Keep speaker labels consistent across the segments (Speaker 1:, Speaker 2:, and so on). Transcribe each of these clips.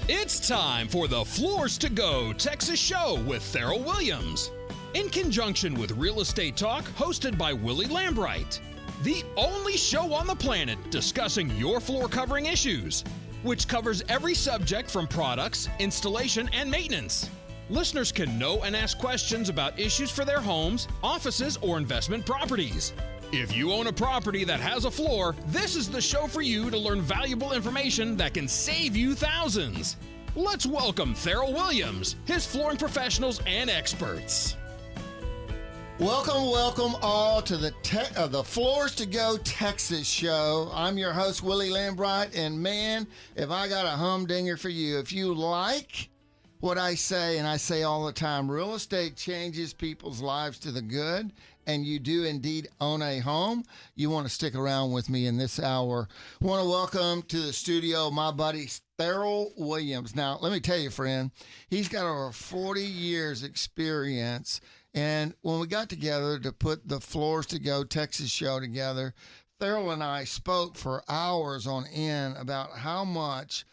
Speaker 1: It's time for the Floors to Go Texas Show with Therrell Williams. In conjunction with Real Estate Talk, hosted by Willie Lambright. The only show on the planet discussing your floor covering issues, which covers every subject from products, installation, and maintenance. Listeners can know and ask questions about issues for their homes, offices, or investment properties. If you own a property that has a floor, this is the show for you to learn valuable information that can save you thousands. Let's welcome Therrell Williams, his flooring professionals and experts.
Speaker 2: Welcome all to the Floors to Go Texas Show. I'm your host, Willie Lambright, and man, if I got a humdinger for you, if you like what I say, and I say all the time, real estate changes people's lives to the good, and you do indeed own a home, you want to stick around with me in this hour. I want to welcome to the studio my buddy Therrell Williams. Now, let me tell you, friend, he's got over 40 years experience, and when we got together to put the Floors to Go Texas show together, Therrell and I spoke for hours on end about how much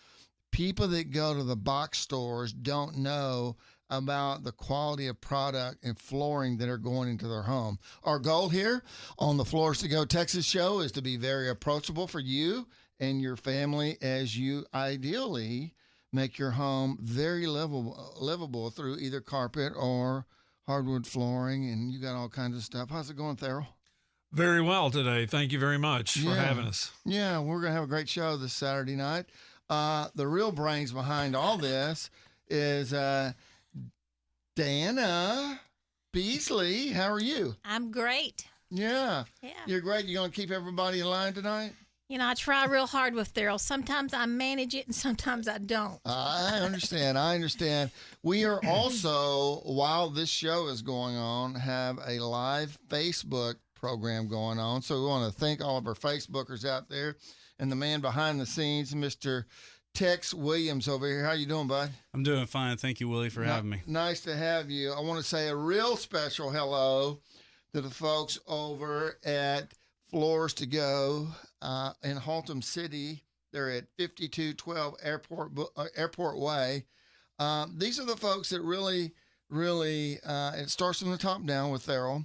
Speaker 2: people that go to the box stores don't know about the quality of product and flooring that are going into their home. Our goal here on the Floors to Go Texas show is to be very approachable for you and your family as you ideally make your home very livable through either carpet or hardwood flooring, and you got all kinds of stuff. How's it going, Therrell?
Speaker 3: Very well today. Thank you very much for having us.
Speaker 2: Yeah, we're going to have a great show this Saturday night. The real brains behind all this is Dana Beasley. How are you?
Speaker 4: I'm great.
Speaker 2: Yeah. You're great. You going to keep everybody in line tonight?
Speaker 4: You know, I try real hard with Therrell. Sometimes I manage it and sometimes I don't.
Speaker 2: I understand. We are also, while this show is going on, have a live Facebook program going on. So we want to thank all of our Facebookers out there and the man behind the scenes, Mr. Tex Williams over here. How you doing, bud?
Speaker 5: I'm doing fine. Thank you, Willie, for having me.
Speaker 2: Nice to have you. I want to say a real special hello to the folks over at Floors to Go in Haltom City. They're at 5212 Airport Way. These are the folks that really, it starts from the top down with Therrell,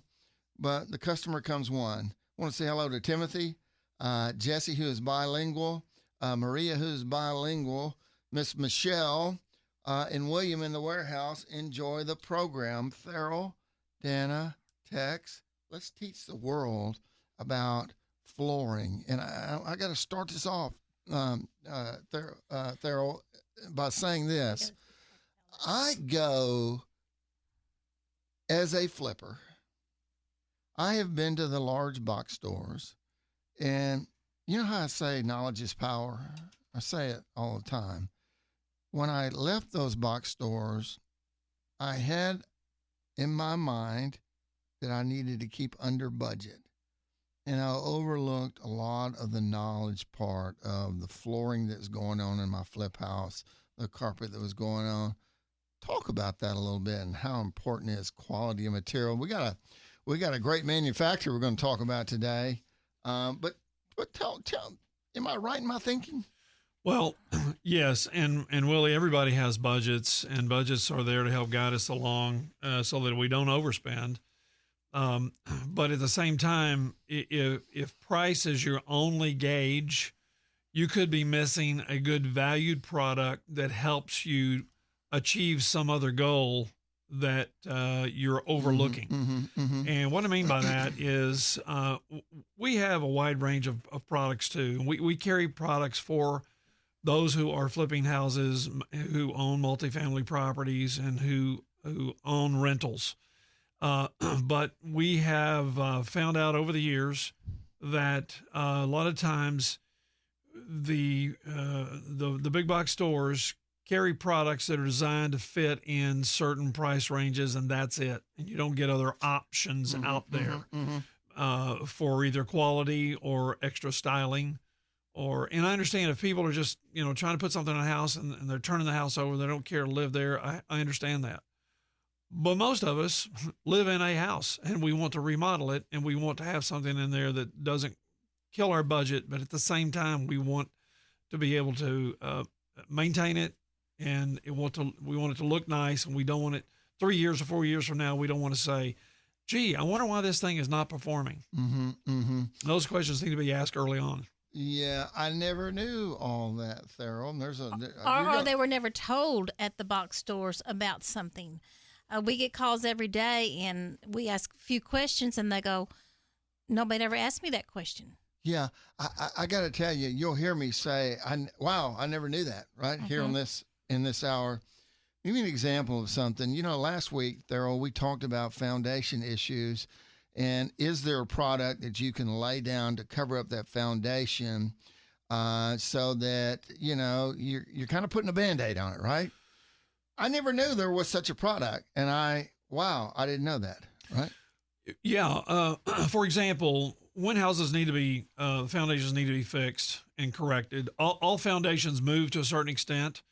Speaker 2: but the customer comes one. I want to say hello to Timothy, Jesse, who is bilingual, Maria, who's bilingual, Miss Michelle, and William in the warehouse. Enjoy the program. Therrell, Dana, Tex, let's teach the world about flooring. And I got to start this off, Therrell, by saying this. I go as a flipper. I have been to the large box stores, and you know how I say knowledge is power? I say it all the time. When I left those box stores, I had in my mind that I needed to keep under budget. And I overlooked a lot of the knowledge part of the flooring that's going on in my flip house, the carpet that was going on. Talk about that a little bit and how important is quality of material. We got a great manufacturer we're going to talk about today. But tell, am I right in my thinking?
Speaker 3: Well, yes, and Willie, everybody has budgets, and budgets are there to help guide us along so that we don't overspend. But at the same time, if price is your only gauge, you could be missing a good valued product that helps you achieve some other goal that you're overlooking. And what I mean by that is we have a wide range of products too. We carry products for those who are flipping houses, who own multifamily properties, and who own rentals. But we have found out over the years that a lot of times the big box stores carry products that are designed to fit in certain price ranges, and that's it. And you don't get other options out there for either quality or extra styling. And I understand if people are just, trying to put something in a house and they're turning the house over, they don't care to live there. I understand that. But most of us live in a house and we want to remodel it, and we want to have something in there that doesn't kill our budget, but at the same time, we want to be able to maintain it, and we want it to look nice, and we don't want it 3 years or 4 years from now. We don't want to say, "Gee, I wonder why this thing is not performing."
Speaker 2: Mm-hmm, mm-hmm.
Speaker 3: Those questions need to be asked early on.
Speaker 2: Yeah, I never knew all that, Theryl. And
Speaker 4: Or they were never told at the box stores about something. We get calls every day, and we ask a few questions, and they go, "Nobody ever asked me that question."
Speaker 2: Yeah, I got to tell you, you'll hear me say, "Wow, I never knew that." Right here on in this hour. Give me an example of something. Last week, Theryl, we talked about foundation issues, and is there a product that you can lay down to cover up that foundation, so that you're kind of putting a Band-Aid on it, right? I never knew there was such a product, and I didn't know that, right?
Speaker 3: Yeah. For example, when houses need to be, the foundations need to be fixed and corrected. All foundations move to a certain extent,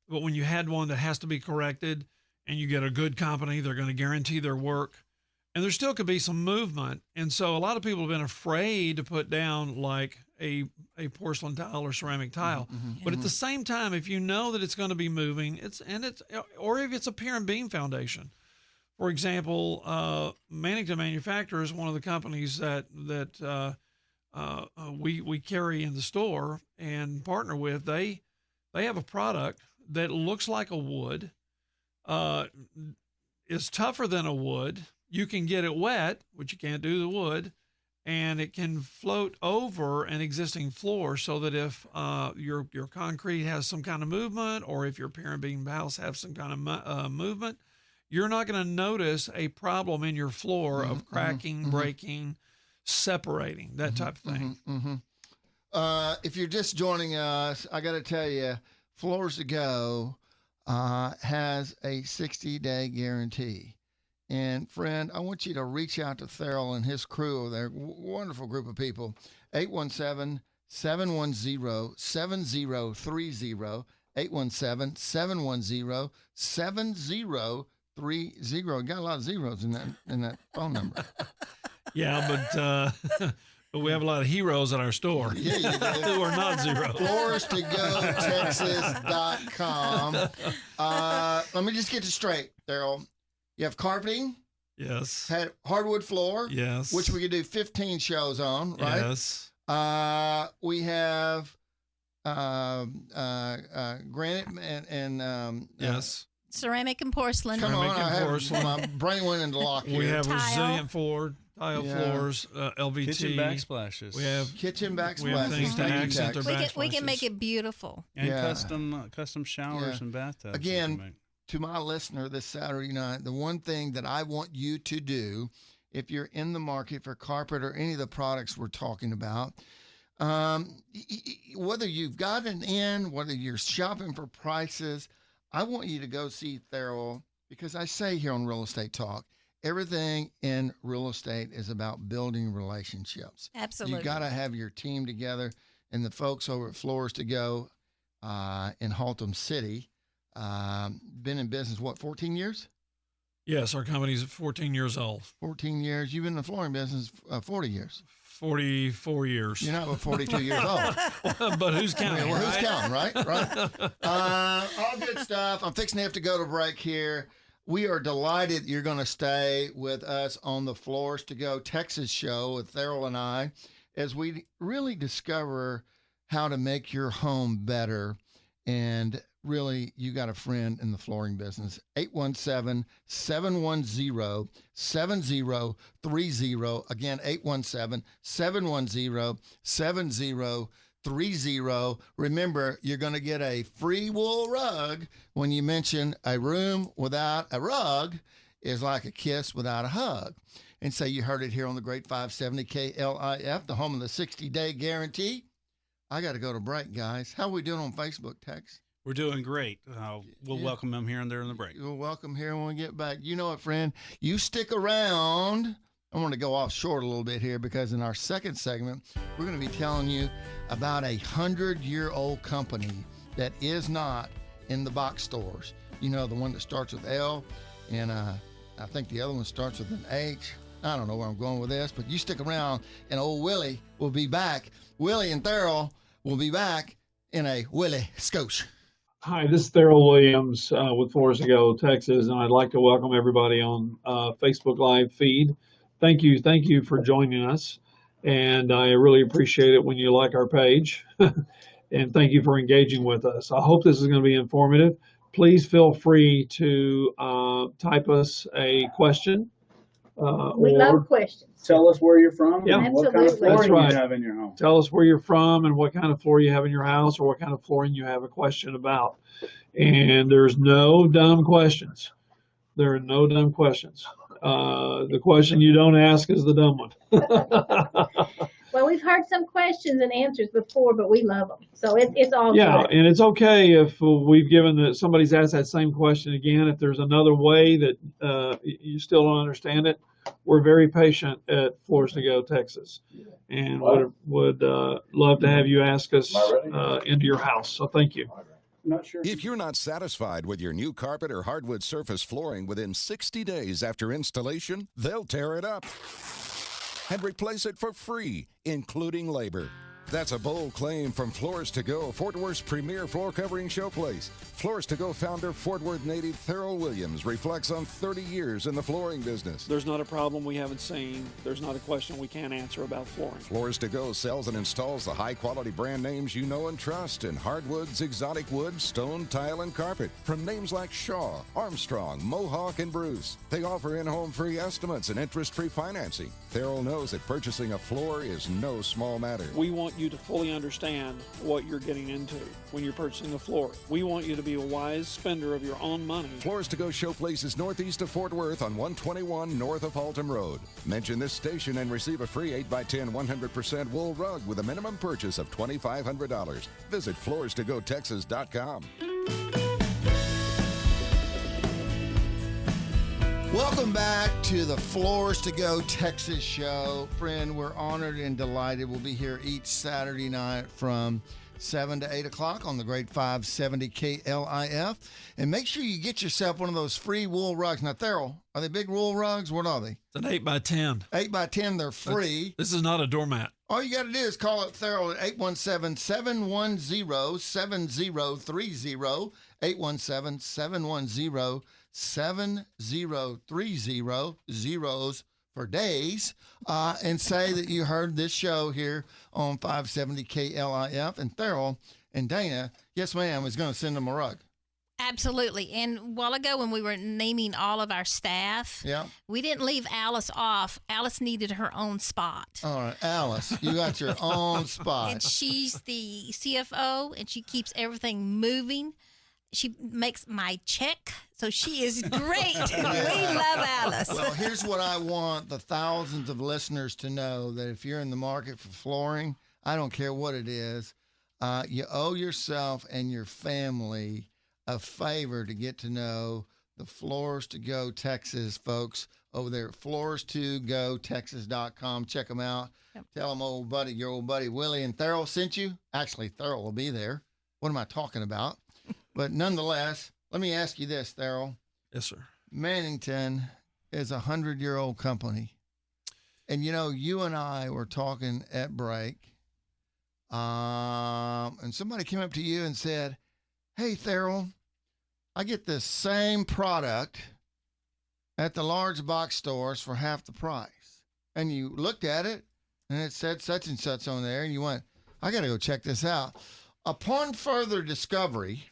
Speaker 3: but when you had one that has to be corrected and you get a good company, they're going to guarantee their work. And there still could be some movement. And so a lot of people have been afraid to put down like a porcelain tile or ceramic tile.
Speaker 2: Mm-hmm.
Speaker 3: But at the same time, if you know that it's going to be moving, or if it's a pier and beam foundation. For example, Mannington Manufacturer is one of the companies that we carry in the store and partner with. They have a product that looks like a wood, is tougher than a wood. You can get it wet, which you can't do the wood, and it can float over an existing floor so that if your concrete has some kind of movement, or if your pier and beam house have some kind of movement, you're not going to notice a problem in your floor of cracking, breaking, separating, that type of thing.
Speaker 2: If you're just joining us, I got to tell you, Floors to Go has a 60-day guarantee. And friend, I want you to reach out to Theryl and his crew over there. Wonderful group of people. 817-710-7030. 817-710-7030. Got a lot of zeros in that phone number.
Speaker 3: Yeah, but we have a lot of heroes at our store.
Speaker 2: Yeah, you do.
Speaker 3: Who are not zeros.
Speaker 2: FloorsToGoTexas.com. Let me just get this straight, Theryl. You have carpeting.
Speaker 3: Yes.
Speaker 2: Had hardwood floor.
Speaker 3: Yes.
Speaker 2: Which we could do 15 shows on, right?
Speaker 3: Yes.
Speaker 2: We have granite and
Speaker 3: yes.
Speaker 4: Ceramic and porcelain.
Speaker 2: Come on,
Speaker 3: Ceramic and porcelain.
Speaker 2: My brain went into lock here.
Speaker 3: We have
Speaker 4: Tile.
Speaker 3: resilient floors, tile floors, LVT.
Speaker 5: Kitchen backsplashes.
Speaker 3: We have
Speaker 2: kitchen backsplashes.
Speaker 3: We have things to accent their
Speaker 4: We can
Speaker 3: backsplashes.
Speaker 4: make it beautiful.
Speaker 5: And
Speaker 2: Yeah.
Speaker 5: custom showers and bathtubs.
Speaker 2: Again, to my listener this Saturday night, the one thing that I want you to do, if you're in the market for carpet or any of the products we're talking about, whether you've got an in, whether you're shopping for prices, I want you to go see Theryl, because I say here on Real Estate Talk, everything in real estate is about building relationships.
Speaker 4: Absolutely.
Speaker 2: You got to have your team together, and the folks over at Floors to Go in Haltom City, been in business, 14 years?
Speaker 3: Yes, our company's 14 years old.
Speaker 2: 14 years. You've been in the flooring business 40 years.
Speaker 3: 44 years.
Speaker 2: You're not but 42 years old.
Speaker 3: But who's counting?
Speaker 2: Well, who's
Speaker 3: right?
Speaker 2: counting, right? All good stuff. I'm fixing to have to go to break here. We are delighted you're going to stay with us on the Floors to Go Texas show with Theryl and I, as we really discover how to make your home better. And really, you got a friend in the flooring business. 817-710-7030. Again, 817-710-7030. Remember, you're going to get a free wool rug when you mention a room without a rug is like a kiss without a hug. And so you heard it here on the Great 570 KLIF, the home of the 60-day guarantee. I got to go to break, guys. How are we doing on Facebook, Tex?
Speaker 5: We're doing great. We'll welcome them here and there in the break.
Speaker 2: You're welcome here when we get back. You know what, friend? You stick around. I want to go off short a little bit here, because in our second segment, we're going to be telling you about a 100-year-old company that is not in the box stores. You know, the one that starts with L, and I think the other one starts with an H. I don't know where I'm going with this, but you stick around, and old Willie will be back. Willie and Theryl will be back in a Willie Scotia.
Speaker 3: Hi, this is Thurl Williams with Floors to Go, Texas, and I'd like to welcome everybody on Facebook Live feed. Thank you for joining us, and I really appreciate it when you like our page, and thank you for engaging with us. I hope this is going to be informative. Please feel free to type us a question.
Speaker 6: We love questions.
Speaker 5: Tell us where you're from
Speaker 3: Yeah.
Speaker 5: and what kind of
Speaker 6: Absolutely.
Speaker 3: That's
Speaker 5: flooring
Speaker 3: right.
Speaker 5: you have in your home.
Speaker 3: Tell us where you're from and what kind of floor you have in your house or what kind of flooring you have a question about. And there's no dumb questions. There are no dumb questions. The question you don't ask is the dumb one.
Speaker 6: Well, we've heard some questions and answers before, but we love them. So it's all
Speaker 3: Yeah,
Speaker 6: good.
Speaker 3: and it's okay if we've given that somebody's asked that same question again. If there's another way that you still don't understand it, we're very patient at Floors to Go, Texas, and would love to have you ask us into your house. So thank you.
Speaker 5: Not sure.
Speaker 7: If you're not satisfied with your new carpet or hardwood surface flooring within 60 days after installation, they'll tear it up and replace it for free, including labor. That's a bold claim from Floors to Go, Fort Worth's premier floor covering showplace. Floors to Go founder, Fort Worth native Thurl Williams reflects on 30 years in the flooring business.
Speaker 3: There's not a problem we haven't seen. There's not a question we can't answer about flooring.
Speaker 7: Floors to Go sells and installs the high-quality brand names you know and trust in hardwoods, exotic wood, stone, tile, and carpet. From names like Shaw, Armstrong, Mohawk, and Bruce. They offer in-home free estimates and interest-free financing. Thurl knows that purchasing a floor is no small matter.
Speaker 3: We want you to fully understand what you're getting into when you're purchasing a floor. We want you to be a wise spender of your own money.
Speaker 7: Floors to Go showplace is northeast of Fort Worth on 121 north of Haltom Road. Mention this station and receive a free 8x10 100% wool rug with a minimum purchase of $2,500. Visit floorstogotexas.com.
Speaker 2: Welcome back to the Floors to Go Texas show. Friend, we're honored and delighted. We'll be here each Saturday night from 7 to 8 o'clock on the great 570 KLIF. And make sure you get yourself one of those free wool rugs. Now, Thurl, are they big wool rugs? What are they?
Speaker 3: It's an 8x10.
Speaker 2: 8x10, they're free.
Speaker 3: This is not a doormat.
Speaker 2: All you got to do is call up Thurl at 817-710-7030, 817-710-7030, zeros for days, and say that you heard this show here on 570 KLIF. And Thurl and Dana, yes ma'am, is going to send them a rug.
Speaker 4: Absolutely. And a while ago when we were naming all of our staff, we didn't leave Alice off. Alice needed her own spot.
Speaker 2: All right, Alice, you got your own spot.
Speaker 4: And she's the CFO, and she keeps everything moving. She makes my check, so she is great. We love Alice.
Speaker 2: Well, here's what I want the thousands of listeners to know, that if you're in the market for flooring, I don't care what it is, you owe yourself and your family a favor to get to know the Floors to Go Texas folks over there at floorstogotexas.com. Check them out. Yep. Tell them your old buddy Willie and Thurl sent you. Actually, Thurl will be there. What am I talking about? But nonetheless, let me ask you this, Thurl.
Speaker 3: Yes, sir.
Speaker 2: Mannington is a 100-year-old company. And, you know, you and I were talking at break, and somebody came up to you and said, hey, Thurl, I get this same product at the large box stores for half the price. And you looked at it, and it said such and such on there, and you went, I got to go check this out. Upon further discovery,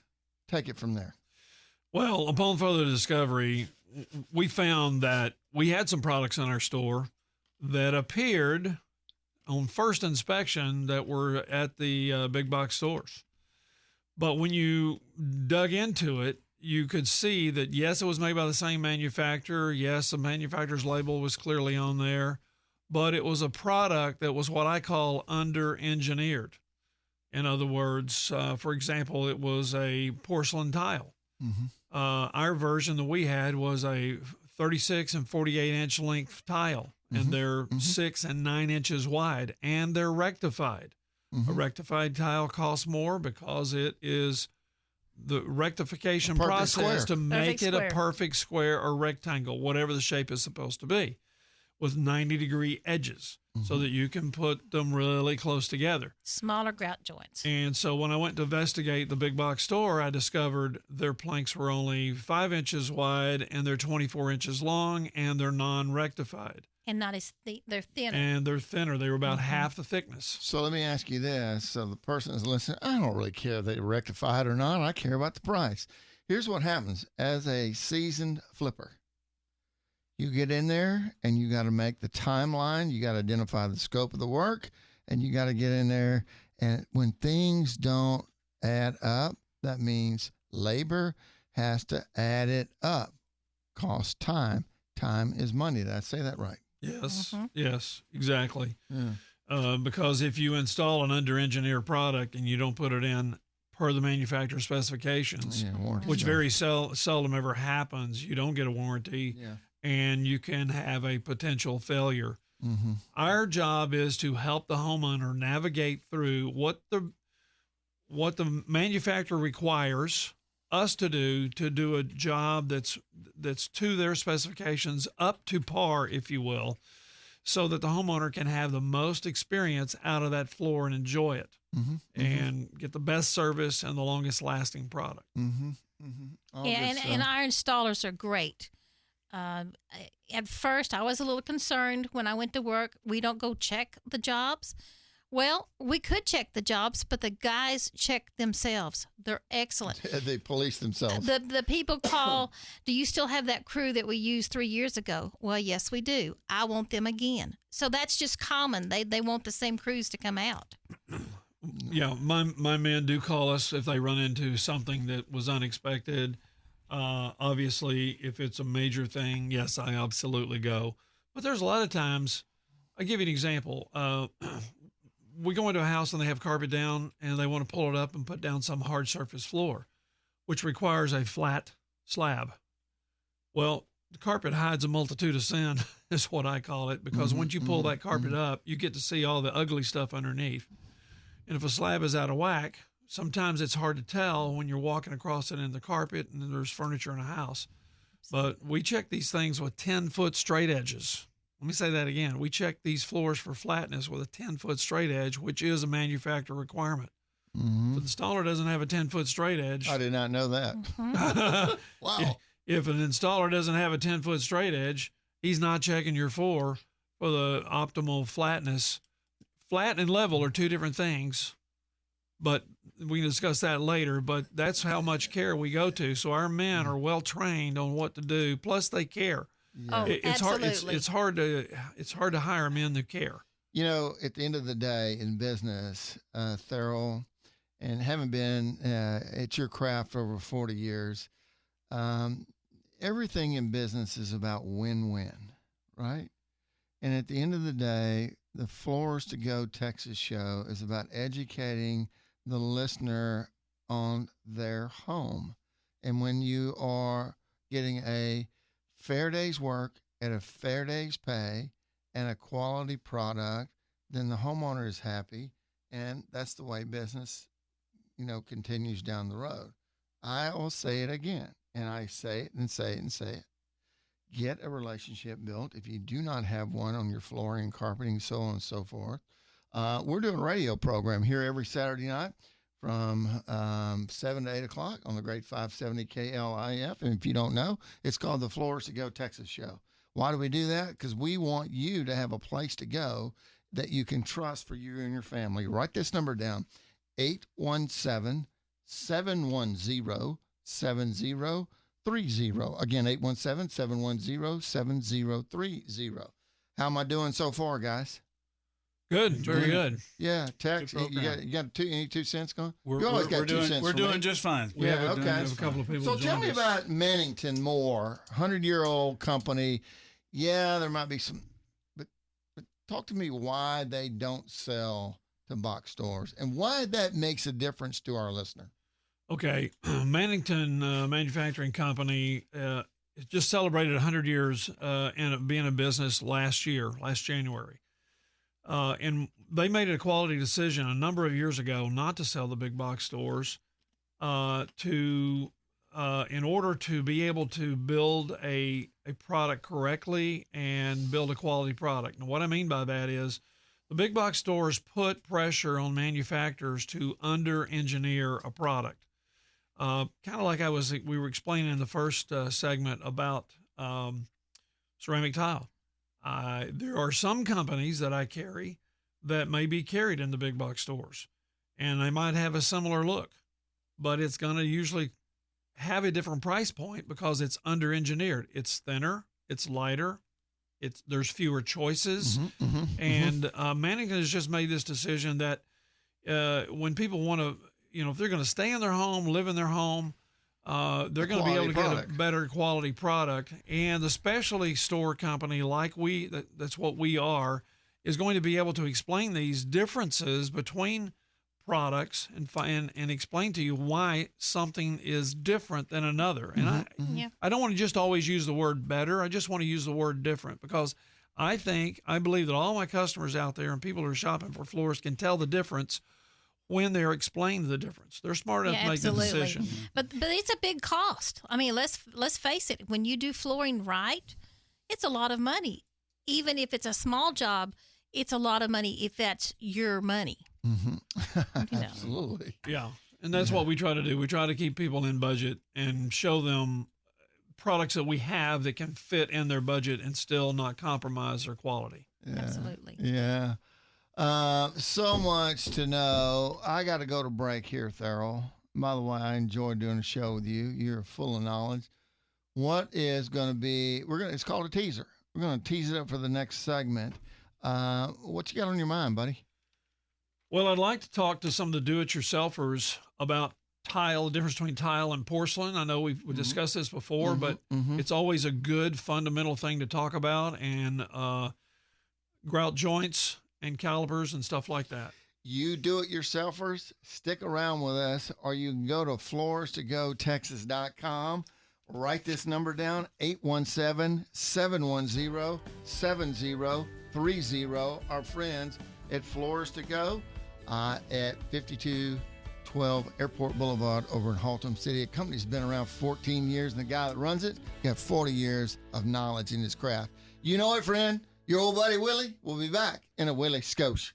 Speaker 2: take it from there.
Speaker 3: Well, upon further discovery, we found that we had some products in our store that appeared on first inspection that were at the big box stores. But when you dug into it, you could see that, yes, it was made by the same manufacturer. Yes, the manufacturer's label was clearly on there, but it was a product that was what I call under-engineered. In other words, for example, it was a porcelain tile. Mm-hmm. Our version that we had was a 36 and 48 inch length tile, and they're 6 and 9 inches wide, and they're rectified. A rectified tile costs more because it is the rectification process to make it a perfect square or rectangle, whatever the shape is supposed to be, with 90-degree edges. so that you can put them really close together.
Speaker 4: Smaller grout joints.
Speaker 3: And so when I went to investigate the big box store, I discovered their planks were only 5 inches wide and they're 24 inches long and they're non-rectified.
Speaker 4: And not as they're thinner.
Speaker 3: And they're thinner. They were about half the thickness.
Speaker 2: So let me ask you this. So the person is listening, I don't really care if they rectified or not. I care about the price. Here's what happens. As a seasoned flipper, you get in there and you got to make the timeline. You got to identify the scope of the work and you got to get in there. And when things don't add up, that means labor has to add it up. Cost time. Time is money. Did I say that right?
Speaker 3: Yes. Yes, exactly. Yeah. Because if you install an under-engineered product and you don't put it in per the manufacturer specifications, which very seldom ever happens, you don't get a warranty. Yeah. And you can have a potential failure. Mm-hmm. Our job is to help the homeowner navigate through what the manufacturer requires us to do a job that's to their specifications, up to par, if you will, so that the homeowner can have the most experience out of that floor and enjoy it, and get the best service and the longest lasting product.
Speaker 4: And our installers are great. At first, I was a little concerned when I went to work. We don't go check the jobs. Well, we could check the jobs, but the guys check themselves. They're excellent.
Speaker 2: They police themselves.
Speaker 4: The people call, do you still have that crew that we used 3 years ago? Well, yes, we do. I want them again. So that's just common. They want the same crews to come out.
Speaker 3: Yeah, my men do call us if they run into something that was unexpected. Obviously, if it's a major thing, yes, I absolutely go. But there's a lot of times, I'll give you an example. We go into a house and they have carpet down and they want to pull it up and put down some hard surface floor, which requires a flat slab. Well, the carpet hides a multitude of sin, is what I call it, because once you pull that carpet up, you get to see all the ugly stuff underneath. And if a slab is out of whack, sometimes it's hard to tell when you're walking across it in the carpet and there's furniture in a house. But we check these things with 10-foot straight edges. Let me say that again. We check these floors for flatness with a 10-foot straight edge, which is a manufacturer requirement. If the installer doesn't have a 10-foot straight edge.
Speaker 2: I did not know that. Wow.
Speaker 3: If an installer doesn't have a 10-foot straight edge, he's not checking your floor for the optimal flatness. Flat and level are two different things, but we can discuss that later. But that's how much care we go to. So our men are well trained on what to do. Plus, they care.
Speaker 4: Yeah.
Speaker 3: It's hard. It's hard to hire men that care.
Speaker 2: You know, at the end of the day, in business, Thurl, and having been at your craft for over 40 years, everything in business is about win-win, right? And at the end of the day, the Floors to Go Texas show is about educating the listener on their home. And when you are getting a fair day's work at a fair day's pay and a quality product, then the homeowner is happy. And that's the way business, continues down the road. I will say it again, and I say it and say it and say it. Get a relationship built. If you do not have one on your flooring, carpeting, so on and so forth, we're doing a radio program here every Saturday night from 7 to 8 o'clock on the great 570 KLIF. And if you don't know, it's called the Floors to Go Texas Show. Why do we do that? Because we want you to have a place to go that you can trust for you and your family. Write this number down, 817-710-7030. Again, 817-710-7030. How am I doing so far, guys?
Speaker 3: Good, very good.
Speaker 2: Yeah, Tex, you got any 2 cents going?
Speaker 5: We're doing just fine.
Speaker 2: We have
Speaker 3: a couple of people.
Speaker 2: So tell me about Mannington Moore, 100-year-old company. Yeah, there might be some, but talk to me why they don't sell to box stores and why that makes a difference to our listener.
Speaker 3: Okay, Mannington Manufacturing Company just celebrated 100 years and being in business last January. And they made a quality decision a number of years ago not to sell the big box stores, to in order to be able to build a product correctly and build a quality product. And what I mean by that is the big box stores put pressure on manufacturers to under-engineer a product. Kind of like we were explaining in the first segment about ceramic tile. There are some companies that I carry that may be carried in the big box stores, and they might have a similar look, but it's going to usually have a different price point because it's under-engineered. It's thinner, it's lighter, there's fewer choices, and management has just made this decision that when people want to, if they're going to stay in their home, live in their home, they're going to be able to get a better quality product. And the specialty store company like that's what we are, is going to be able to explain these differences between products and explain to you why something is different than another. And I don't want to just always use the word better. I just want to use the word different, because I believe that all my customers out there and people who are shopping for floors can tell the difference when they're explained the difference. They're smart enough to make the decision.
Speaker 4: But it's a big cost. I mean, let's face it. When you do flooring right, it's a lot of money. Even if it's a small job, it's a lot of money if that's your money.
Speaker 2: Absolutely.
Speaker 3: Yeah. And that's what we try to do. We try to keep people in budget and show them products that we have that can fit in their budget and still not compromise their quality.
Speaker 2: Yeah.
Speaker 4: Absolutely.
Speaker 2: Yeah. So much to know. I got to go to break here, Thurl. By the way, I enjoyed doing a show with you. You're full of knowledge. What is going to be, it's called a teaser. We're going to tease it up for the next segment. What you got on your mind, buddy?
Speaker 3: Well, I'd like to talk to some of the do-it-yourselfers about tile, the difference between tile and porcelain. I know we've discussed this before, but it's always a good fundamental thing to talk about, and grout joints and calipers and stuff like that.
Speaker 2: You do-it-yourselfers, stick around with us, or you can go to floorstogotexas.com. Write this number down, 817-710-7030. Our friends at Floors to Go at 5212 Airport Boulevard over in Haltom City. A company's been around 14 years, and the guy that runs it got 40 years of knowledge in his craft. You know it, friend. Your old buddy Willie will be back in a Willie Scotia.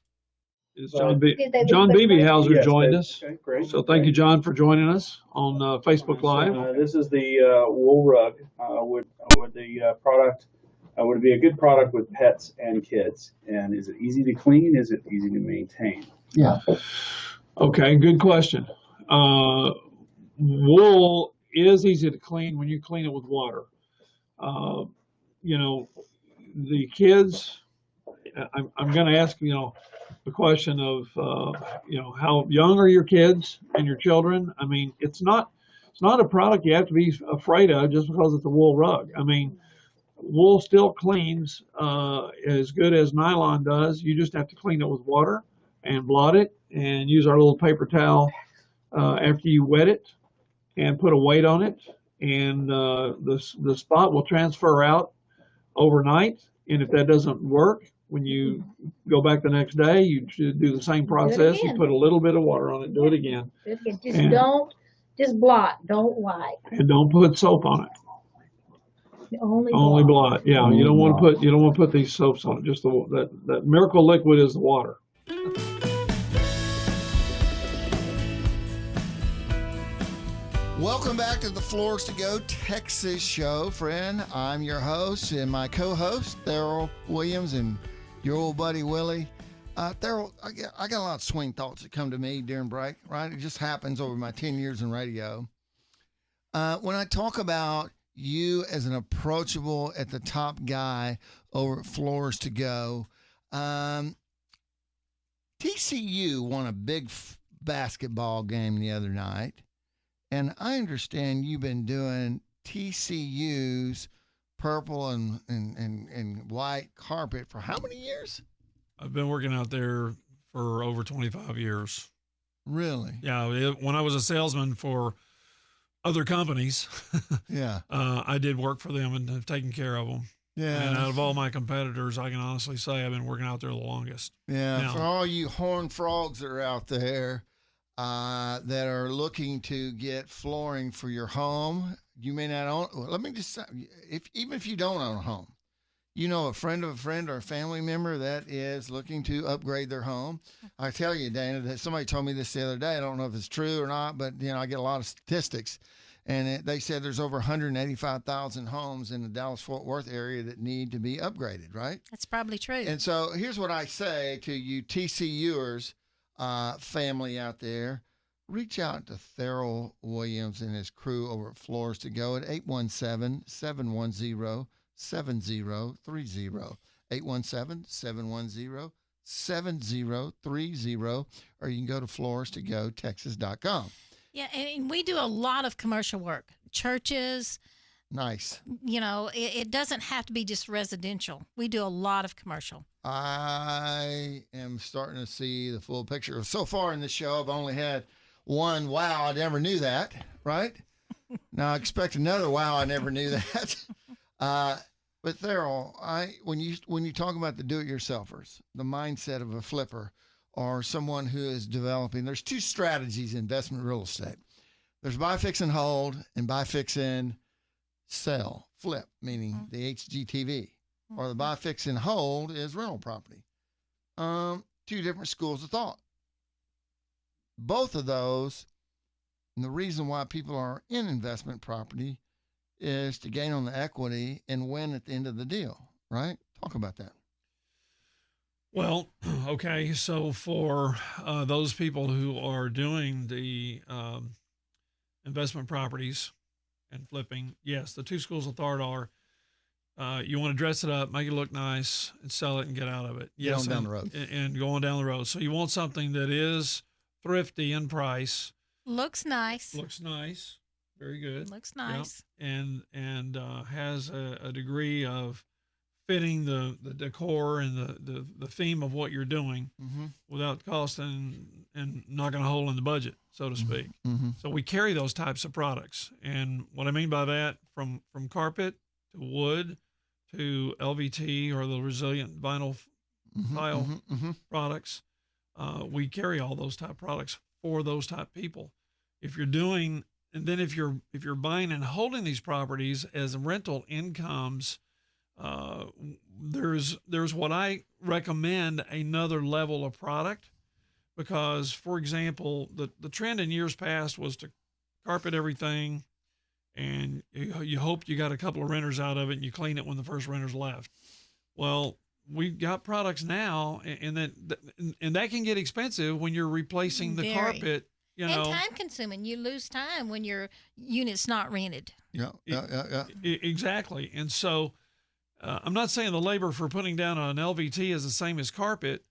Speaker 3: John Beebehauser joined us. Okay, great. So thank you, John, for joining us on Facebook Live.
Speaker 8: This is the wool rug. Would it be a good product with pets and kids? And is it easy to clean? Is it easy to maintain?
Speaker 2: Yeah.
Speaker 3: Okay, good question. Wool is easy to clean when you clean it with water. The kids, I'm going to ask, the question of, how young are your kids and your children? I mean, it's not a product you have to be afraid of just because it's a wool rug. I mean, wool still cleans as good as nylon does. You just have to clean it with water and blot it and use our little paper towel after you wet it and put a weight on it. And the spot will transfer out overnight. And if that doesn't work, when you go back the next day, you should do the same process. You put a little bit of water on it, do it again.
Speaker 6: Just blot, don't wipe.
Speaker 3: And don't put soap on it. Only blot. Yeah,
Speaker 2: Only
Speaker 3: you don't want to put these soaps on it. Just that miracle liquid is the water.
Speaker 2: Welcome back to the Floors to Go Texas show, friend. I'm your host and my co-host, Thurl Williams, and your old buddy Willie. Thurl, I got a lot of swing thoughts that come to me during break, right? It just happens over my 10 years in radio. When I talk about you as an approachable at the top guy over at Floors to Go, TCU won a big basketball game the other night. And I understand you've been doing TCU's purple and white carpet for how many years?
Speaker 3: I've been working out there for over 25 years.
Speaker 2: Really?
Speaker 3: Yeah. When I was a salesman for other companies,
Speaker 2: yeah,
Speaker 3: I did work for them and have taken care of them. Yeah. And out of all my competitors, I can honestly say I've been working out there the longest.
Speaker 2: Yeah.
Speaker 3: Now,
Speaker 2: for all you horned frogs that are out there, that are looking to get flooring for your home. You may not own. Well, let me just say, even if you don't own a home, you know a friend of a friend or a family member that is looking to upgrade their home. I tell you, Dana, that somebody told me this the other day. I don't know if it's true or not, but I get a lot of statistics, and they said there's over 185,000 homes in the Dallas-Fort Worth area that need to be upgraded. Right?
Speaker 4: That's probably true.
Speaker 2: And so here's what I say to you TCUers, family out there. Reach out to Therrell Williams and his crew over at Floors to Go at 817-710-7030. 817-710-7030, or you can go to floorstogotexas.com.
Speaker 4: Yeah, and we do a lot of commercial work. Churches.
Speaker 2: Nice.
Speaker 4: It doesn't have to be just residential. We do a lot of commercial.
Speaker 2: I am starting to see the full picture. So far in the show, I've only had one wow, I never knew that, right? Now I expect another wow, I never knew that. But Therrell, when you talk about the do-it-yourselfers, the mindset of a flipper or someone who is developing, there's two strategies in investment real estate. There's buy, fix, and hold, and buy, fix, and sell, flip, meaning the HGTV, or the buy, fix, and hold is rental property. Two different schools of thought. Both of those, and the reason why people are in investment property is to gain on the equity and win at the end of the deal, right? Talk about that.
Speaker 3: Well, okay. So for those people who are doing the investment properties and flipping, yes, the two schools of thought are you want to dress it up, make it look nice, and sell it and get out of it.
Speaker 2: Yes, going down the road.
Speaker 3: And going down the road. So you want something that is thrifty in price.
Speaker 4: Looks nice.
Speaker 3: Very good.
Speaker 4: Looks nice.
Speaker 3: Yep. And has a degree of fitting the decor and the theme of what you're doing without costing and knocking a hole in the budget, so to speak. So we carry those types of products. And what I mean by that, from carpet to wood to LVT or the resilient vinyl tile products, we carry all those type of products for those type of people. If you're doing, and then if you're buying and holding these properties as rental incomes, there's what I recommend another level of product, because, for example, the trend in years past was to carpet everything, and you hope you got a couple of renters out of it, and you clean it when the first renters left. Well, we've got products now, and that can get expensive when you're replacing the carpet. And
Speaker 4: time consuming. You lose time when your unit's not rented.
Speaker 2: Yeah.
Speaker 3: Exactly. And so I'm not saying the labor for putting down an LVT is the same as carpet,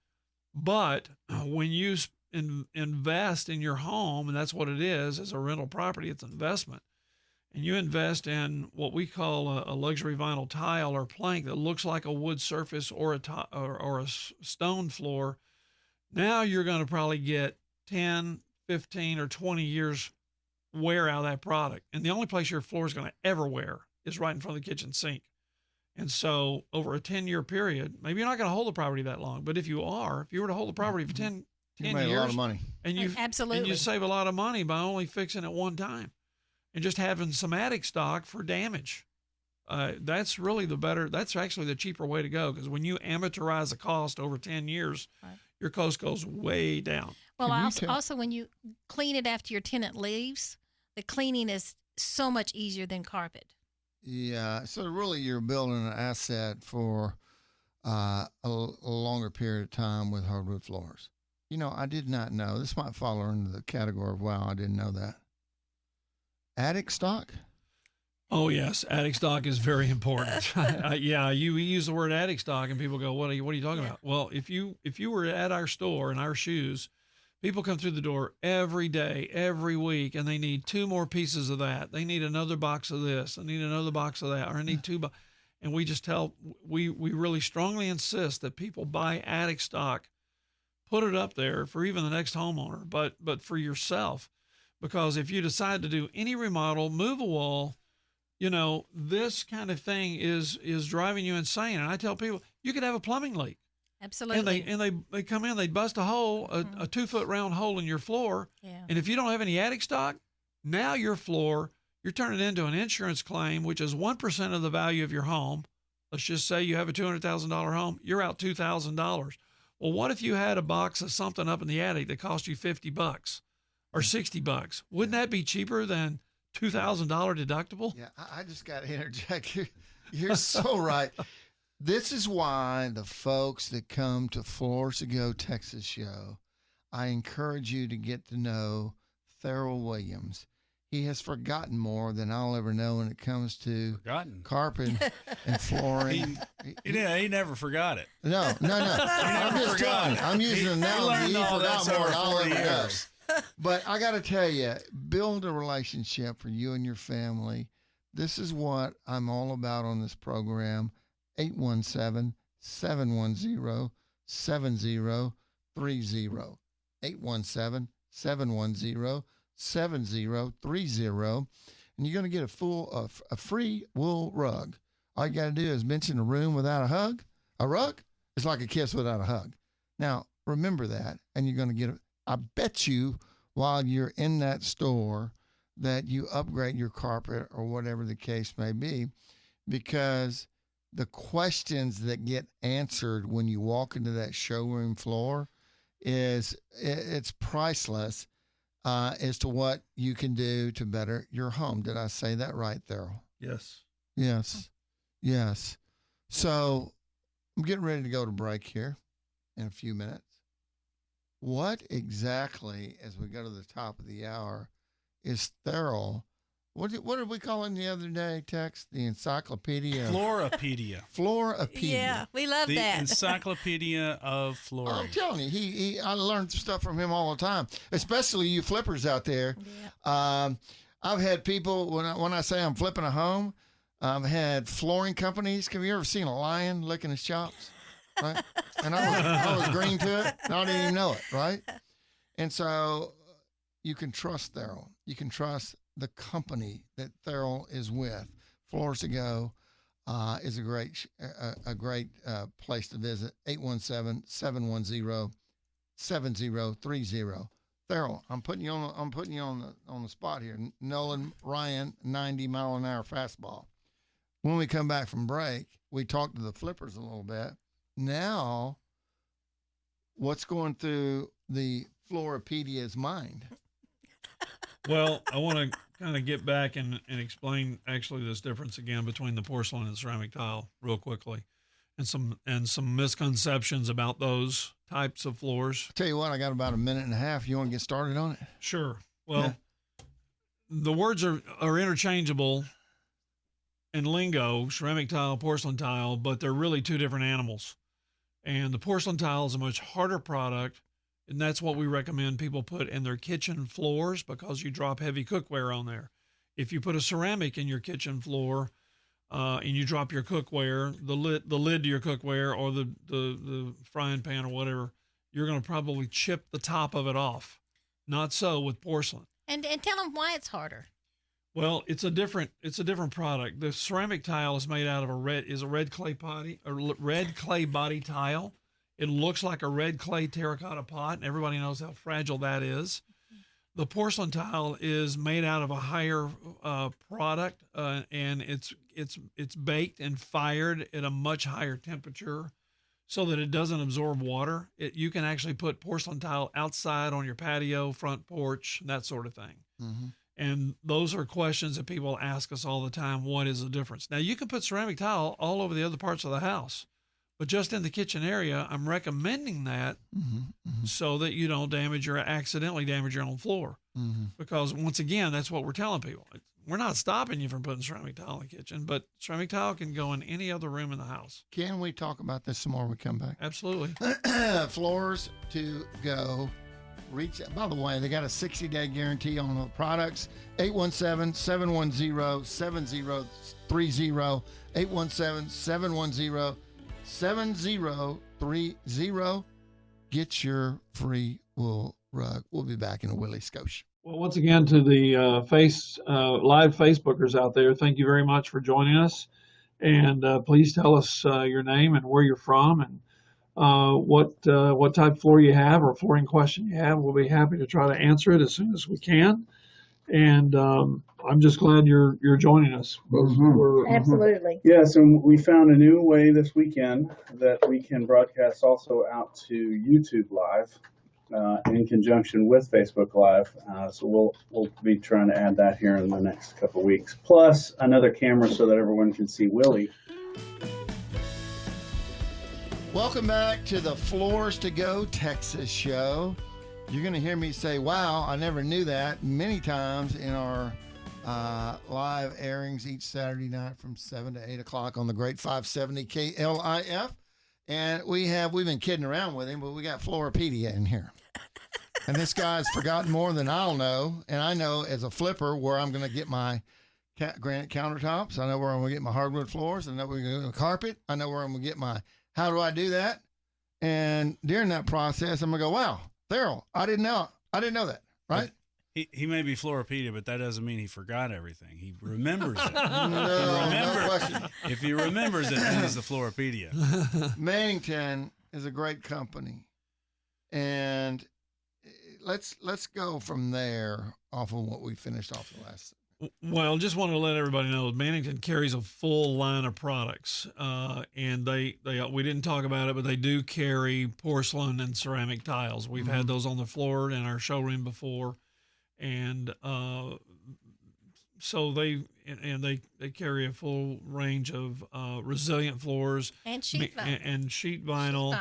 Speaker 3: but when you invest in your home, and that's what it is as a rental property, it's an investment, and you invest in what we call a luxury vinyl tile or plank that looks like a wood surface or a stone floor, now you're going to probably get 10, 15 or 20 years wear out of that product. And the only place your floor is going to ever wear is right in front of the kitchen sink. And so over a 10-year period, maybe you're not going to hold the property that long, but if you were to hold the property for 10
Speaker 2: you
Speaker 3: years,
Speaker 2: made a lot of money.
Speaker 3: And
Speaker 4: absolutely.
Speaker 3: And you save a lot of money by only fixing it one time and just having some attic stock for damage. That's really that's actually the cheaper way to go, because when you amortize the cost over 10 years, your cost goes way down.
Speaker 4: Well, also when you clean it after your tenant leaves, the cleaning is so much easier than carpet.
Speaker 2: Yeah, so really you're building an asset for a longer period of time with hardwood floors. I did not know. This might fall into the category of, wow, I didn't know that. Attic stock?
Speaker 3: Oh, yes. Attic stock is very important. Yeah, you use the word attic stock and people go, what are you talking about? Well, if you were at our store in our shoes, people come through the door every day, every week, and they need 2 more pieces of that. They need another box of this. I need another box of that. Or I need 2 and we just we really strongly insist that people buy attic stock, put it up there for even the next homeowner, but for yourself. Because if you decide to do any remodel, move a wall, this kind of thing is driving you insane. And I tell people, you could have a plumbing leak.
Speaker 4: Absolutely.
Speaker 3: And they come in, they bust a hole, a 2-foot round hole in your floor.
Speaker 4: Yeah.
Speaker 3: And if you don't have any attic stock, now your floor, you're turning it into an insurance claim, which is 1% of the value of your home. Let's just say you have a $200,000 home, you're out $2,000. Well, what if you had a box of something up in the attic that cost you $50 or $60? Wouldn't that be cheaper than $2,000 deductible?
Speaker 2: Yeah, I just got to interject. You're so right. This is why the folks that come to Floors to Go Texas show, I encourage you to get to know Thurl Williams. He has forgotten more than I'll ever know when it comes to carpet and flooring.
Speaker 5: He never forgot it.
Speaker 2: No. I'm just telling you. I'm using an analogy. He forgot more than I'll ever know. But I got to tell you, build a relationship for you and your family. This is what I'm all about on this program. 817-710-7030. 817-710-7030. And you're going to get a free wool rug. All you got to do is mention a room without a hug. A rug is like a kiss without a hug. Now, remember that, and you're going to get I bet you while you're in that store that you upgrade your carpet or whatever the case may be, because the questions that get answered when you walk into that showroom floor it's priceless as to what you can do to better your home. Did I say that right, Thurl?
Speaker 3: Yes.
Speaker 2: Yes. So I'm getting ready to go to break here in a few minutes. What exactly, as we go to the top of the hour, is Thurl? What did we call him the other day, Tex? The encyclopedia?
Speaker 5: Floripedia.
Speaker 2: Floripedia.
Speaker 4: Yeah, we love
Speaker 5: the
Speaker 4: that.
Speaker 5: Encyclopedia of Flooring.
Speaker 2: I'm telling you, I learned stuff from him all the time, especially you flippers out there. Yeah. I've had people, when I say I'm flipping a home, I've had flooring companies. Have you ever seen a lion licking his chops? Right? And I was green to it, and I didn't even know it, right? And so you can trust Thurl. You can trust the company that Thurl is with. Floors to Go is a great place to visit. 817-710-7030. Thurl, I'm putting you on the spot here. Nolan Ryan, 90-mile-an-hour fastball. When we come back from break, we talk to the flippers a little bit. Now, what's going through the Floripedia's mind?
Speaker 3: Well, I want to kind of get back and explain actually this difference again between the porcelain and ceramic tile real quickly, and some misconceptions about those types of floors.
Speaker 2: I'll tell you what, I got about a minute and a half. You want to get started on it?
Speaker 3: Sure. Well, The words are interchangeable in lingo, ceramic tile, porcelain tile, but they're really two different animals. And the porcelain tile is a much harder product, and that's what we recommend people put in their kitchen floors because you drop heavy cookware on there. If you put a ceramic in your kitchen floor and you drop your cookware, the lid to your cookware or the frying pan or whatever, you're going to probably chip the top of it off. Not so with porcelain. And
Speaker 4: tell them why it's harder.
Speaker 3: Well, it's a different product. The ceramic tile is made out of a red clay body tile. It looks like a red clay terracotta pot, and everybody knows how fragile that is. The porcelain tile is made out of a higher product, and it's baked and fired at a much higher temperature, so that it doesn't absorb water. You can actually put porcelain tile outside on your patio, front porch, that sort of thing. Mm-hmm. And those are questions that people ask us all the time. What is the difference? Now, you can put ceramic tile all over the other parts of the house, but just in the kitchen area, I'm recommending that so that you don't accidentally damage your own floor. Mm-hmm. Because once again, that's what we're telling people. We're not stopping you from putting ceramic tile in the kitchen, but ceramic tile can go in any other room in the house.
Speaker 2: Can we talk about this some more when we come back?
Speaker 3: Absolutely.
Speaker 2: Floors to Go. By the way, they got a 60-day guarantee on the products. 817-710-7030. 817-710-7030. Get your free wool rug. We'll be back in a Willie Scotia.
Speaker 3: Well, once again, to the live Facebookers out there, thank you very much for joining us. And please tell us your name and where you're from, and what type of floor you have or flooring question you have. We'll be happy to try to answer it as soon as we can. And I'm just glad you're joining us.
Speaker 6: Absolutely.
Speaker 8: Yes, and we found a new way this weekend that we can broadcast also out to YouTube Live in conjunction with Facebook Live. So we'll be trying to add that here in the next couple of weeks. Plus another camera so that everyone can see Willie.
Speaker 2: Welcome back to the Floors to Go Texas show. You're going to hear me say, wow, I never knew that, many times in our live airings each Saturday night from 7 to 8 o'clock on the great 570 KLIF. And we've been kidding around with him, but we got Floripedia in here. And this guy's forgotten more than I'll know. And I know as a flipper where I'm going to get my granite countertops. I know where I'm going to get my hardwood floors. I know where I'm going to get my carpet. I know where I'm going to get my, how do I do that? And during that process, I'm going to go, wow, Theryl, I didn't know that, right?
Speaker 5: He may be Floripedia, but that doesn't mean he forgot everything. He remembers it.
Speaker 2: No question.
Speaker 5: If he remembers it, then he's the Floripedia.
Speaker 2: Mannington is a great company. And let's go from there off of what we finished off the last.
Speaker 3: Well, just want to let everybody know Mannington carries a full line of products, and they we didn't talk about it, but they do carry porcelain and ceramic tiles. We've had those on the floor in our showroom before, and so they carry a full range of resilient floors
Speaker 4: And sheet vinyl.
Speaker 3: and sheet vinyl.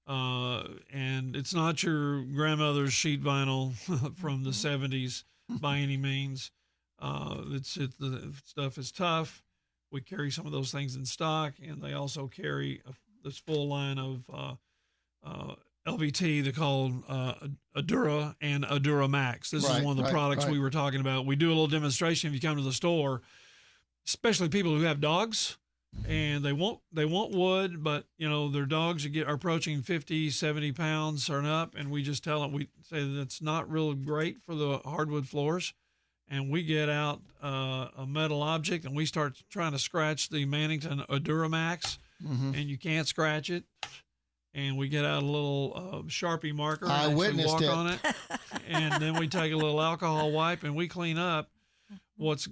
Speaker 3: And it's not your grandmother's sheet vinyl from the 70s by any means. The stuff is tough. We carry some of those things in stock, and they also carry this full line of LVT. They're called Adura and Adura Max. This is one of the products we were talking about. We do a little demonstration if you come to the store, especially people who have dogs, and they want wood, but their dogs are approaching 50, 70 pounds or up, and we just tell them, we say that's not real great for the hardwood floors. And we get out a metal object and we start trying to scratch the Mannington Aduramax, and you can't scratch it. And we get out a little Sharpie marker and
Speaker 2: I witnessed
Speaker 3: walk
Speaker 2: it.
Speaker 3: on it. And then we take a little alcohol wipe and we clean up what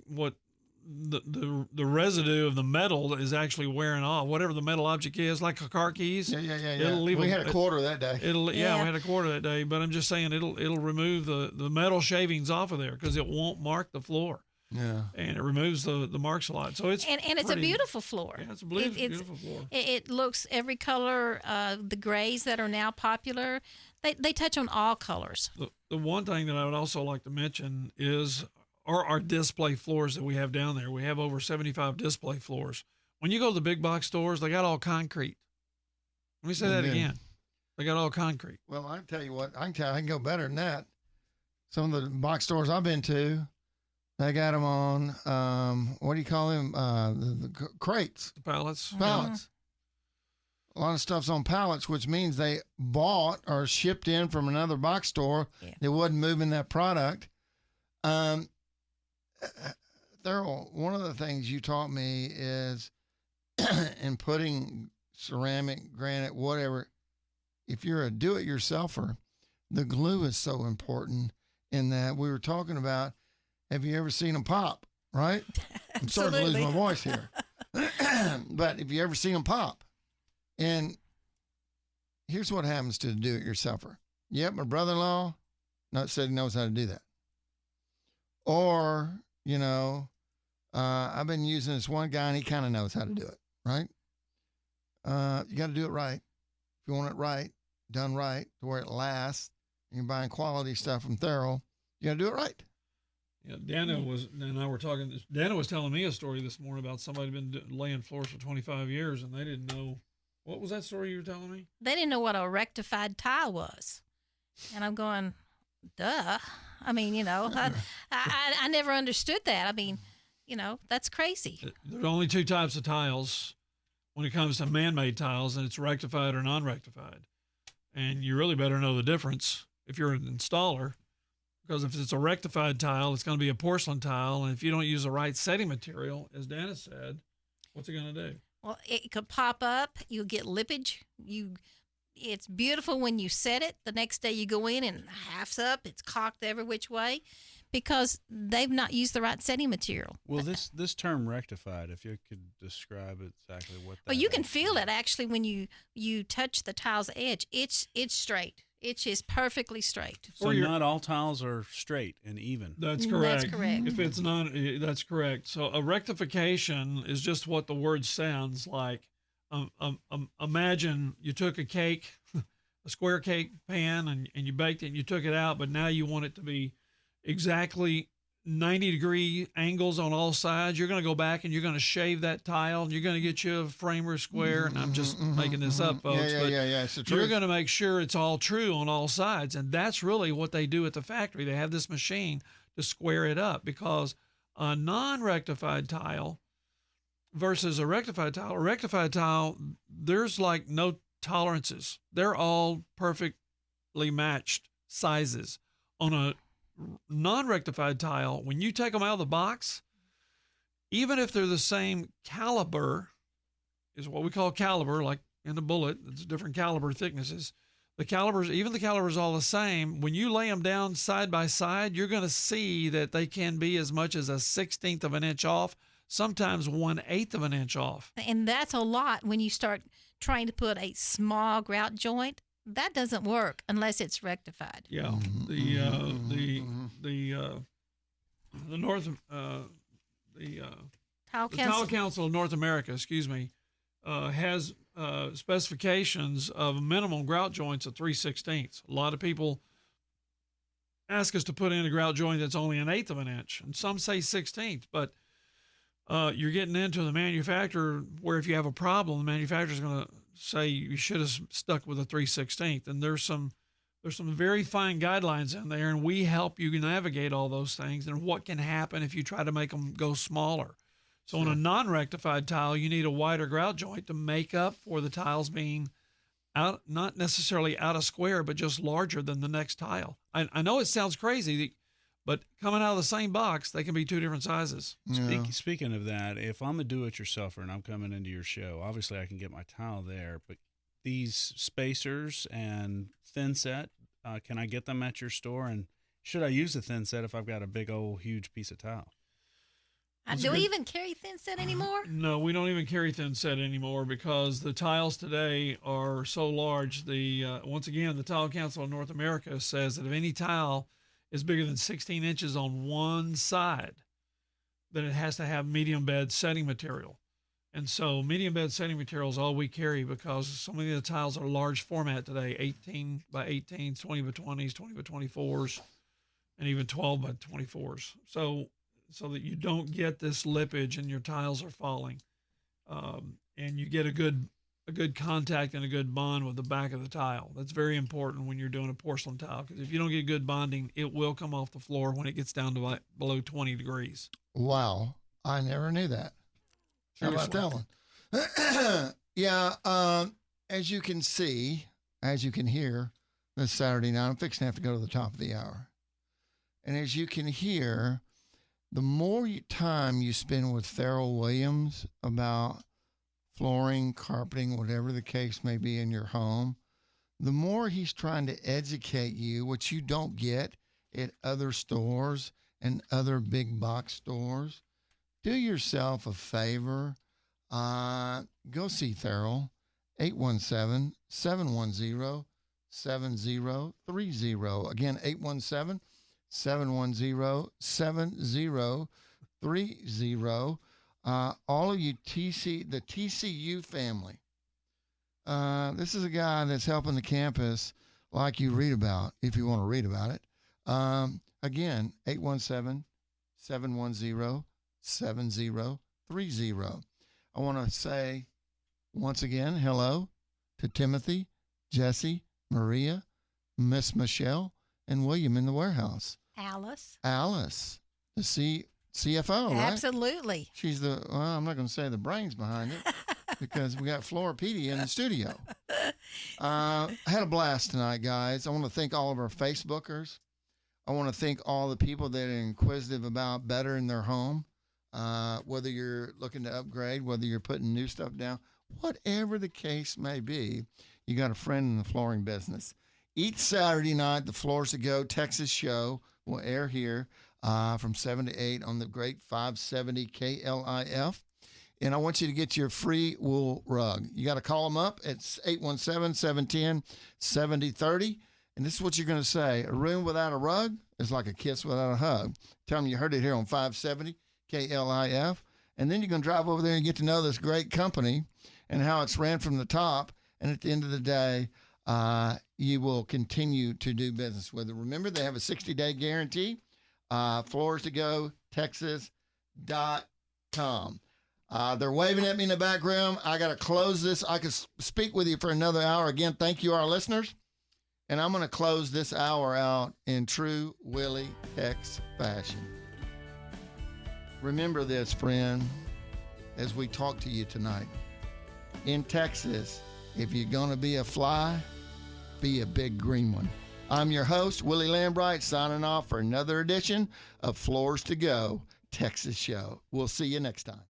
Speaker 3: the residue of the metal is actually wearing off. Whatever the metal object is, like car keys.
Speaker 2: Yeah. We had a quarter that day.
Speaker 3: We had a quarter that day, but I'm just saying it'll remove the metal shavings off of there because it won't mark the floor. Yeah, and it removes the marks a lot. So it's
Speaker 4: it's a beautiful floor.
Speaker 3: Yeah, it's a beautiful floor.
Speaker 4: It looks every color. The grays that are now popular, they touch on all colors.
Speaker 3: The one thing that I would also like to mention is our display floors that we have down there. We have over 75 display floors. When you go to the big box stores, they got all concrete. Let me say that again. They got all concrete.
Speaker 2: Well, I tell you what, I can go better than that. Some of the box stores I've been to, they got them on, what do you call them? The crates.
Speaker 3: The pallets.
Speaker 2: Pallets. A lot of stuff's on pallets, which means they bought or shipped in from another box store. Yeah. They wasn't moving that product. Theryl, one of the things you taught me is in putting ceramic, granite, whatever, if you're a do-it-yourselfer, the glue is so important in that. We were talking about, have you ever seen them pop, right? I'm starting to lose my voice here. But have you ever seen them pop? And here's what happens to the do-it-yourselfer. Yep, my brother-in-law said he knows how to do that. Or, I've been using this one guy and he kind of knows how to do it, right? You got to do it right. If you want it right, done right, to where it lasts, and you're buying quality stuff from Theryl, you got to do it right.
Speaker 3: Yeah, Dana was telling me a story this morning about somebody been laying floors for 25 years and they didn't know. What was that story you were telling me?
Speaker 4: They didn't know what a rectified tile was. And I'm going, duh. I mean, I never understood that. I mean, that's crazy.
Speaker 3: There's only two types of tiles when it comes to man-made tiles, and it's rectified or non-rectified. And you really better know the difference if you're an installer, because if it's a rectified tile, it's going to be a porcelain tile, and if you don't use the right setting material, as Dana said, what's it going to do?
Speaker 4: Well, it could pop up. You'll get lippage. it's beautiful when you set it. The next day you go in and half's up, it's caulked every which way because they've not used the right setting material.
Speaker 5: Well, this term rectified, if you could describe exactly what that
Speaker 4: Well, you can
Speaker 5: is.
Speaker 4: feel it actually when you touch the tile's edge. It's straight. It's just perfectly straight.
Speaker 5: So not all tiles are straight and even.
Speaker 3: That's correct.
Speaker 4: That's correct.
Speaker 3: If it's not, that's correct. So a rectification is just what the word sounds like. Imagine you took a cake, a square cake pan, and you baked it and you took it out, but now you want it to be exactly 90-degree angles on all sides. You're going to go back and you're going to shave that tile and you're going to get you a framer square. And I'm just making this up, folks.
Speaker 2: Yeah. It's the truth.
Speaker 3: You're going to make sure it's all true on all sides. And that's really what they do at the factory. They have this machine to square it up because a non-rectified tile versus a rectified tile, there's like no tolerances. They're all perfectly matched sizes. On a non-rectified tile, when you take them out of the box, even if they're the same caliber, is what we call caliber, like in the bullet, it's different caliber thicknesses. The calibers all the same. When you lay them down side by side, you're going to see that they can be as much as a 1/16 of an inch off, sometimes 1/8 of an inch off.
Speaker 4: And that's a lot when you start trying to put a small grout joint. That doesn't work unless it's rectified.
Speaker 3: Yeah,
Speaker 4: Tile
Speaker 3: the Tile Council of North America, has specifications of minimum grout joints of 3/16. A lot of people ask us to put in a grout joint that's only 1/8 of an inch, and some say 1/16. But you're getting into the manufacturer where if you have a problem, the manufacturer's going to say you should have stuck with a 3/16. And there's some very fine guidelines in there, and we help you navigate all those things and what can happen if you try to make them go smaller. So on a non-rectified tile, you need a wider grout joint to make up for the tiles being out, not necessarily out of square, but just larger than the next tile. I know it sounds crazy, but coming out of the same box, they can be two different sizes.
Speaker 2: Yeah.
Speaker 5: Speaking of that, if I'm a do-it-yourselfer and I'm coming into your show, obviously I can get my tile there, but these spacers and thin set, can I get them at your store? And should I use a thin set if I've got a big old huge piece of tile?
Speaker 4: Do we even carry thin set anymore?
Speaker 3: No, we don't even carry thin set anymore because the tiles today are so large. Once again, the Tile Council of North America says that if any tile is bigger than 16 inches on one side, then it has to have medium bed setting material. And so medium bed setting material is all we carry because so many of the tiles are large format today, 18 by 18s, 20 by 20s, 20 by 24s, and even 12 by 24s. So that you don't get this lippage and your tiles are falling. And you get a good contact and a good bond with the back of the tile. That's very important when you're doing a porcelain tile, because if you don't get good bonding, it will come off the floor when it gets down to below 20 degrees.
Speaker 2: Wow. I never knew that. How about that one? Yeah. As you can see, as you can hear, this Saturday night, I'm fixing to have to go to the top of the hour. And as you can hear, the more time you spend with Therrell Williams about flooring, carpeting, whatever the case may be in your home, the more he's trying to educate you, which you don't get at other stores and other big box stores. Do yourself a favor. Go see Therrell, 817-710-7030. Again, 817-710-7030. All of you the TCU family. This is a guy that's helping the campus like you read about, if you want to read about it. Again, 817-710-7030. I want to say once again, hello to Timothy, Jesse, Maria, Miss Michelle, and William in the warehouse.
Speaker 4: Alice,
Speaker 2: the CFO, right?
Speaker 4: Absolutely.
Speaker 2: She's I'm not going to say the brains behind it because we got Flora Petey in the studio. I had a blast tonight, guys. I want to thank all of our Facebookers. I want to thank all the people that are inquisitive about better in their home, whether you're looking to upgrade, whether you're putting new stuff down, whatever the case may be. you got a friend in the flooring business. Each Saturday night, the Floors to Go Texas show will air here from 7 to 8 on the great 570 KLIF. And I want you to get your free wool rug. You got to call them up. It's 817-710-7030. And this is what you're going to say. A room without a rug is like a kiss without a hug. Tell them you heard it here on 570 KLIF. And then you're going to drive over there and get to know this great company and how it's ran from the top. And at the end of the day, you will continue to do business with it. Remember, they have a 60-day guarantee. FloorsToGoTexas.com. They're waving at me in the background. I got to close this. I could speak with you for another hour. Again, thank you, our listeners. And I'm going to close this hour out in true Willie Tex fashion. Remember this, friend, as we talk to you tonight. In Texas, if you're going to be a fly, be a big green one. I'm your host, Willie Lambright, signing off for another edition of Floors to Go Texas Show. We'll see you next time.